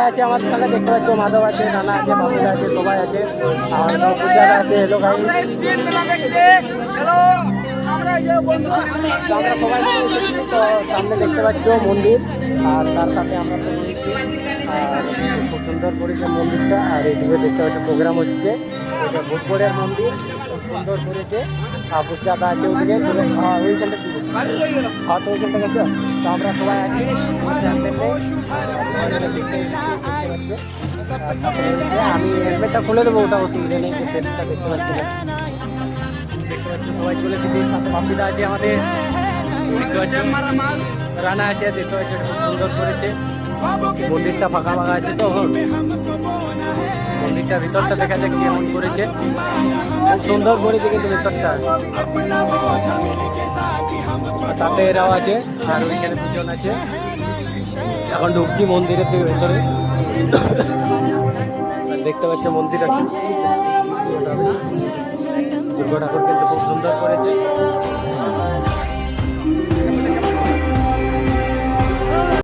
আছে আমাদের সঙ্গে দেখতে পাচ্ছ, মাধব আছে, নানা আছে, বাবুদা আছে, সবাই আছে, আর পূজা আছে। হ্যালো ভাই, আমরা সবাই এসেছি। তো সামনে দেখতে পাচ্ছ মন্দির, আর তার সাথে আমরা তো এসেছি। আর খুব সুন্দর করেছে মন্দিরটা। আর এইদিকে দেখতে পাচ্ছ প্রোগ্রাম হচ্ছে, এটা ভূতপুরের মন্দির, খুব সুন্দর করেছে। আর পূজাটা আছে ওইদিকে, ওইখানটা তো ওইখানটা গেছো। তো আমরা সবাই আছি আমি হেলমেটটা খুলে দেবো, ওটা অসুবিধা নেই। দেখতে পাচ্ছি না, সবাই চলে এসেছি। সাথে বাপিদা আছে আমাদের, রানা আছে, দেখতে পাচ্ছি খুব সুন্দর করেছে। মন্দিরটা ফাঁকা ফাঁকা আছে, তো মন্দিরটা ভিতরটা দেখা যাক কেমন করেছে। খুব সুন্দর করেছে কিন্তু ভিতরটা। সাথে এরাও আছে, আর ওইখানে দুজন আছে। এখন ঢুকছি মন্দিরের ভেতরে। দেখতে পাচ্ছি মন্দির আছে, দুর্গা ঠাকুর কিন্তু খুব সুন্দর করেছে।